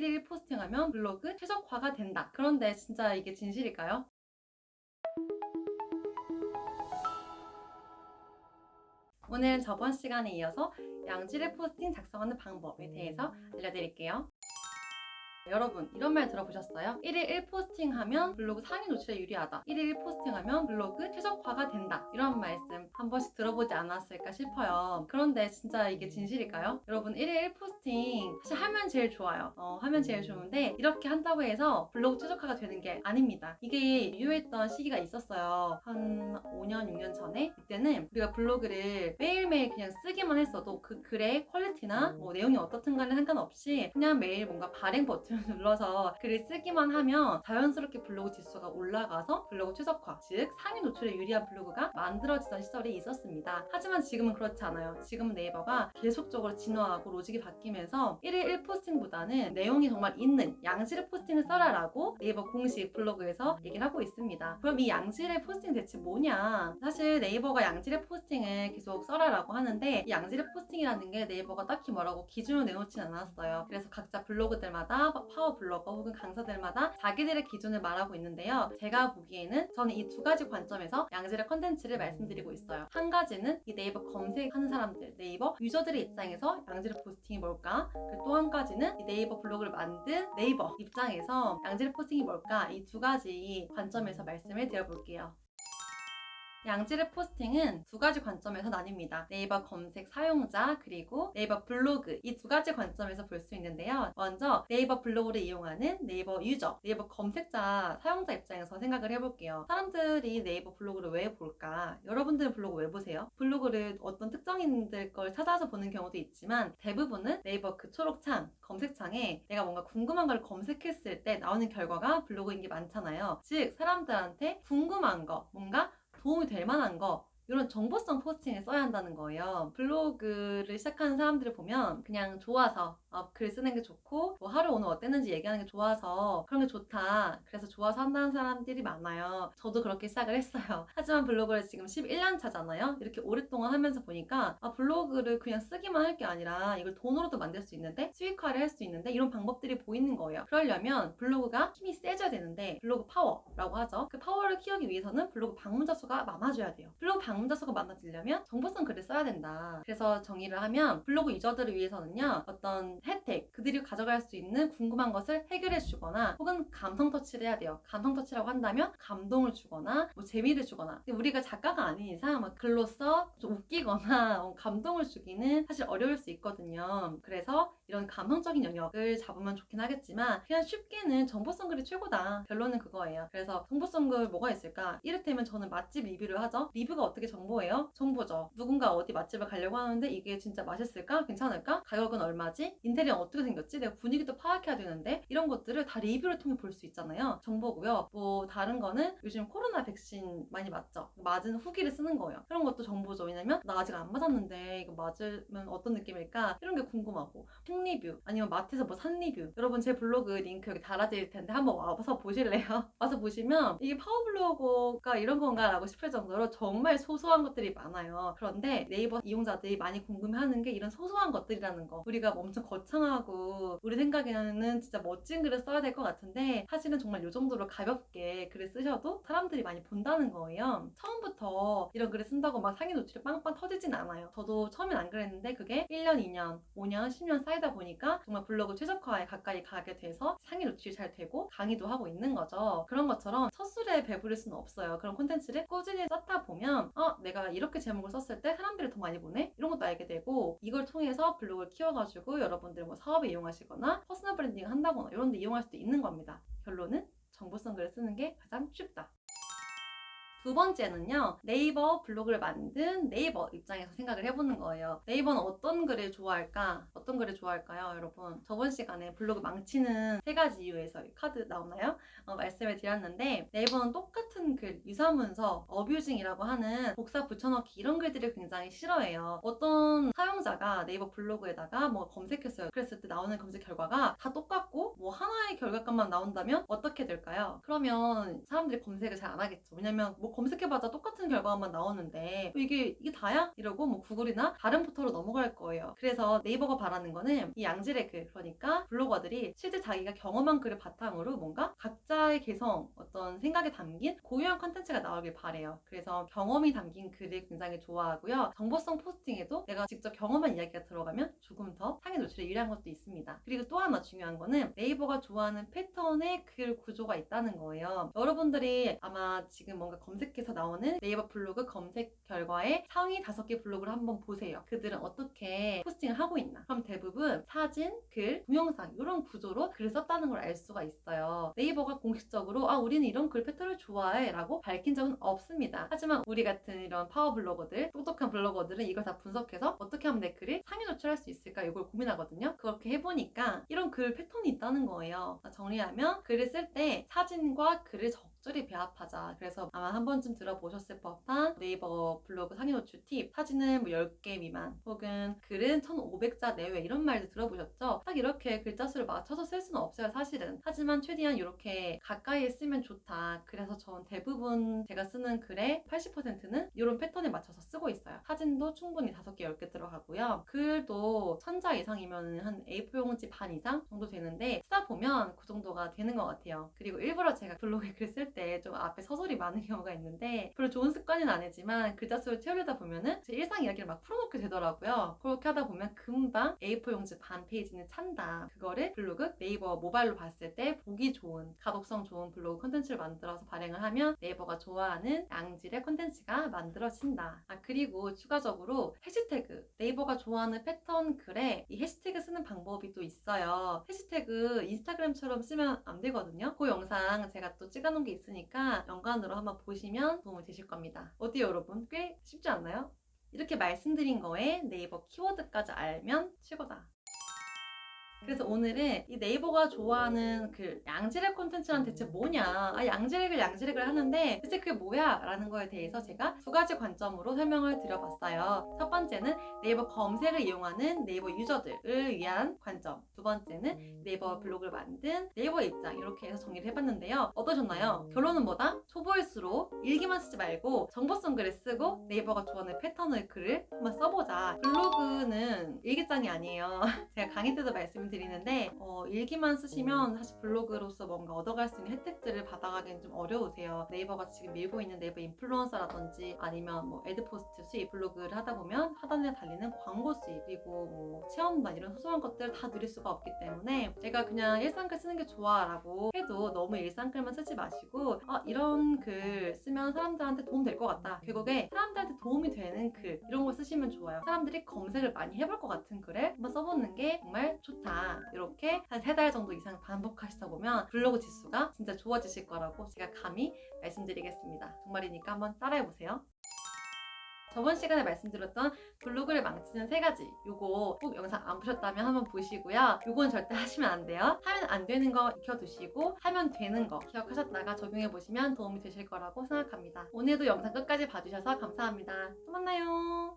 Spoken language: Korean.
1일 1포스팅하면 블로그 최적화가 된다. 그런데 진짜 이게 진실일까요? 오늘은 저번 시간에 이어서 양질의 포스팅 작성하는 방법에 대해서 알려드릴게요. 여러분, 이런 말 들어보셨어요? 1일 1포스팅 하면 블로그 상위 노출에 유리하다. 1일 1포스팅 하면 블로그 최적화가 된다. 이런 말씀 한 번씩 들어보지 않았을까 싶어요. 그런데 진짜 이게 진실일까요? 여러분, 1일 1포스팅 사실 하면 제일 좋아요. 하면 제일 좋은데 이렇게 한다고 해서 블로그 최적화가 되는 게 아닙니다. 이게 유효했던 시기가 있었어요. 한 5년, 6년 전에. 이때는 우리가 블로그를 매일매일 그냥 쓰기만 했어도 그 글의 퀄리티나 뭐 내용이 어떻든 간에 상관없이 그냥 매일 뭔가 발행 버튼을 눌러서 글을 쓰기만 하면 자연스럽게 블로그 지수가 올라가서 블로그 최적화, 즉 상위 노출에 유리한 블로그가 만들어지던 시절이 있었습니다. 하지만 지금은 그렇지 않아요. 지금은 네이버가 계속적으로 진화하고 로직이 바뀌면서 1일 1포스팅보다는 내용이 정말 있는 양질의 포스팅을 써라라고 네이버 공식 블로그에서 얘기를 하고 있습니다. 그럼 이 양질의 포스팅 대체 뭐냐? 사실 네이버가 양질의 포스팅을 계속 써라라고 하는데 이 양질의 포스팅이라는 게 네이버가 딱히 뭐라고 기준을 내놓진 않았어요. 그래서 각자 블로그들마다 파워 블로거 혹은 강사들마다 자기들의 기준을 말하고 있는데요. 제가 보기에는 저는 이 두 가지 관점에서 양질의 컨텐츠를 말씀드리고 있어요. 한 가지는 이 네이버 검색하는 사람들, 네이버 유저들의 입장에서 양질의 포스팅이 뭘까? 그리고 또 한 가지는 이 네이버 블로그를 만든 네이버 입장에서 양질의 포스팅이 뭘까? 이 두 가지 관점에서 말씀을 드려볼게요. 양질의 포스팅은 두 가지 관점에서 나뉩니다. 네이버 검색 사용자 그리고 네이버 블로그 이 두 가지 관점에서 볼 수 있는데요. 먼저 네이버 블로그를 이용하는 네이버 유저, 네이버 검색자 사용자 입장에서 생각을 해볼게요. 사람들이 네이버 블로그를 왜 볼까? 여러분들은 블로그 왜 보세요? 블로그를 어떤 특정인들 걸 찾아서 보는 경우도 있지만 대부분은 네이버 그 초록창 검색창에 내가 뭔가 궁금한 걸 검색했을 때 나오는 결과가 블로그인 게 많잖아요. 즉 사람들한테 궁금한 거 뭔가 도움이 될 만한 거 이런 정보성 포스팅을 써야 한다는 거예요. 블로그를 시작하는 사람들을 보면 그냥 좋아서 글 쓰는 게 좋고 뭐 하루 오늘 어땠는지 얘기하는 게 좋아서 그런 게 좋다. 그래서 좋아서 한다는 사람들이 많아요. 저도 그렇게 시작을 했어요. 하지만 블로그를 지금 11년 차잖아요. 이렇게 오랫동안 하면서 보니까 블로그를 그냥 쓰기만 할 게 아니라 이걸 돈으로도 만들 수 있는데 수익화를 할 수 있는데 이런 방법들이 보이는 거예요. 그러려면 블로그가 힘이 세져야 되는데 블로그 파워라고 하죠. 그 파워를 키우기 위해서는 블로그 방문자 수가 많아져야 돼요. 블로그 방문자 수가 많아지려면 정보성 글을 써야 된다. 그래서 정의를 하면 블로그 유저들을 위해서는요. 어떤 혜택, 그들이 가져갈 수 있는 궁금한 것을 해결해 주거나 혹은 감성 터치를 해야 돼요. 감성 터치라고 한다면 감동을 주거나 뭐 재미를 주거나 우리가 작가가 아닌 이상 막 글로써 좀 웃기거나 감동을 주기는 사실 어려울 수 있거든요. 그래서 이런 감성적인 영역을 잡으면 좋긴 하겠지만 그냥 쉽게는 정보성 글이 최고다. 결론은 그거예요. 그래서 정보성 글 뭐가 있을까? 이를테면 저는 맛집 리뷰를 하죠. 리뷰가 어떻게 정보예요? 정보죠. 누군가 어디 맛집을 가려고 하는데 이게 진짜 맛있을까? 괜찮을까? 가격은 얼마지? 인테리어는 어떻게 생겼지? 내가 분위기도 파악해야 되는데 이런 것들을 다 리뷰를 통해 볼 수 있잖아요. 정보고요. 뭐 다른 거는 요즘 코로나 백신 많이 맞죠? 맞은 후기를 쓰는 거예요. 그런 것도 정보죠. 왜냐면 나 아직 안 맞았는데 이거 맞으면 어떤 느낌일까? 이런 게 궁금하고 리뷰 아니면 마트에서 뭐 산 리뷰 여러분 제 블로그 링크 여기 달아드릴 텐데 한번 와서 보실래요? 와서 보시면 이게 파워블로거가 이런 건가 라고 싶을 정도로 정말 소소한 것들이 많아요. 그런데 네이버 이용자들이 많이 궁금해하는 게 이런 소소한 것들이라는 거. 우리가 엄청 거창하고 우리 생각에는 진짜 멋진 글을 써야 될 것 같은데 사실은 정말 이 정도로 가볍게 글을 쓰셔도 사람들이 많이 본다는 거예요. 처음부터 이런 글을 쓴다고 막 상위 노출이 빵빵 터지진 않아요. 저도 처음엔 안 그랬는데 그게 1년, 2년, 5년, 10년 쌓이다 보니까 정말 블로그 최적화에 가까이 가게 돼서 상위 노출이 잘 되고 강의도 하고 있는 거죠. 그런 것처럼 첫 술에 배부를 수는 없어요. 그런 콘텐츠를 꾸준히 쌓다 보면 내가 이렇게 제목을 썼을 때 사람들이 더 많이 보네? 이런 것도 알게 되고 이걸 통해서 블로그를 키워가지고 여러분들 뭐 사업에 이용하시거나 퍼스널 브랜딩 한다거나 이런 데 이용할 수도 있는 겁니다. 결론은 정보성 글을 쓰는 게 가장 쉽다. 두 번째는요. 네이버 블로그를 만든 네이버 입장에서 생각을 해보는 거예요. 네이버는 어떤 글을 좋아할까? 어떤 글을 좋아할까요, 여러분? 저번 시간에 블로그 망치는 세 가지 이유에서 카드 나오나요? 말씀을 드렸는데 네이버는 똑같은 글, 유사문서, 어뷰징이라고 하는 복사 붙여넣기 이런 글들을 굉장히 싫어해요. 어떤 사용자가 네이버 블로그에다가 뭐 검색했어요. 그랬을 때 나오는 검색 결과가 다 똑같고 뭐 하나의 결과값만 나온다면 어떻게 될까요? 그러면 사람들이 검색을 잘 안 하겠죠. 왜냐면 뭐 검색해봤자 똑같은 결과만 나오는데 이게 다야? 이러고 뭐 구글이나 다른 포털로 넘어갈 거예요. 그래서 네이버가 바라는 거는 이 양질의 글, 그러니까 블로거들이 실제 자기가 경험한 글을 바탕으로 뭔가 각자의 개성, 어떤 생각이 담긴 고유한 컨텐츠가 나오길 바래요. 그래서 경험이 담긴 글을 굉장히 좋아하고요. 정보성 포스팅에도 내가 직접 경험한 이야기가 들어가면 조금 더 상위 노출에 유리한 것도 있습니다. 그리고 또 하나 중요한 거는 네이버가 좋아하는 패턴의 글 구조가 있다는 거예요. 여러분들이 아마 지금 뭔가 검색해서 나오는 네이버 블로그 검색 결과에 상위 5개 블로그를 한번 보세요. 그들은 어떻게 포스팅을 하고 있나. 그럼 대부분 사진, 글, 동영상 이런 구조로 글을 썼다는 걸 알 수가 있어요. 네이버가 공식적으로 우리는 이런 글 패턴을 좋아해 라고 밝힌 적은 없습니다. 하지만 우리 같은 이런 파워 블로거들, 똑똑한 블로거들은 이걸 다 분석해서 어떻게 하면 내 글을 상위 노출할 수 있을까 이걸 고민하거든요. 그렇게 해보니까 이런 글 패턴이 있다는 거예요. 정리하면 글을 쓸 때 사진과 글을 적절히 배합하자. 그래서 아마 한 번쯤 들어보셨을 법한 네이버 블로그 상위 노출 팁, 사진은 뭐 10개 미만 혹은 글은 1500자 내외 이런 말도 들어보셨죠? 딱 이렇게 글자 수를 맞춰서 쓸 수는 없어요, 사실은. 하지만 최대한 이렇게 가까이에 쓰면 좋다. 그래서 전 대부분 제가 쓰는 글의 80%는 이런 패턴에 맞춰서 쓰고 있어요. 사진도 충분히 5개, 10개 들어가고요. 글도 1000자 이상이면 한 A4 용지 반 이상 정도 되는데 쓰다 보면 그 정도가 되는 것 같아요. 그리고 일부러 제가 블로그에 글 쓸 때 좀 앞에 서술이 많은 경우가 있는데 별로 좋은 습관은 아니지만 글자 수를 채우려다 보면은 제 일상 이야기를 막 풀어놓게 되더라고요. 그렇게 하다 보면 금방 A4 용지 반 페이지는 찬다. 그거를 블로그 네이버 모바일로 봤을 때 보기 좋은 가독성 좋은 블로그 컨텐츠를 만들어서 발행을 하면 네이버가 좋아하는 양질의 컨텐츠가 만들어진다. 그리고 추가적으로 해시태그, 네이버가 좋아하는 패턴 글에 이 해시태그 쓰는 방법이 또 있어요. 해시태그 인스타그램처럼 쓰면 안 되거든요. 그 영상 제가 또 찍어놓은 게 있으니까 연관으로 한번 보시면 도움이 되실 겁니다. 어때요, 여러분? 꽤 쉽지 않나요? 이렇게 말씀드린 거에 네이버 키워드까지 알면 최고다. 그래서 오늘은 이 네이버가 좋아하는 그 양질의 콘텐츠란 대체 뭐냐, 양질의 글 하는데 대체 그게 뭐야? 라는 거에 대해서 제가 2가지 관점으로 설명을 드려봤어요. 첫 번째는 네이버 검색을 이용하는 네이버 유저들을 위한 관점, 두 번째는 네이버 블로그를 만든 네이버의 입장, 이렇게 해서 정리를 해봤는데요. 어떠셨나요? 결론은 뭐다? 초보일수록 일기만 쓰지 말고 정보성 글을 쓰고 네이버가 좋아하는 패턴의 글을 한번 써보자. 블로그는 일기장이 아니에요. 제가 강의 때도 말씀드리는데 일기만 쓰시면 사실 블로그로서 뭔가 얻어갈 수 있는 혜택들을 받아가기는 좀 어려우세요. 네이버가 지금 밀고 있는 네이버 인플루언서라든지 아니면 뭐 애드포스트 수입, 블로그를 하다 보면 하단에 달리는 광고 수입, 그리고 뭐 체험단 이런 소소한 것들 다 누릴 수가 없기 때문에 제가 그냥 일상글 쓰는 게 좋아 라고 해도 너무 일상글만 쓰지 마시고 이런 글 쓰면 사람들한테 도움 될 것 같다, 결국에 사람들한테 도움이 되는 글 이런 걸 쓰시면 좋아요. 사람들이 검색을 많이 해볼 것 같은 글을 한번 써보는 게 정말 좋다. 이렇게 한 3달 정도 이상 반복하시다 보면 블로그 지수가 진짜 좋아지실 거라고 제가 감히 말씀드리겠습니다. 정말이니까 한번 따라해보세요. 저번 시간에 말씀드렸던 블로그를 망치는 3가지, 요거 꼭 영상 안 보셨다면 한번 보시고요. 요건 절대 하시면 안 돼요. 하면 안 되는 거 익혀두시고 하면 되는 거 기억하셨다가 적용해보시면 도움이 되실 거라고 생각합니다. 오늘도 영상 끝까지 봐주셔서 감사합니다. 또 만나요.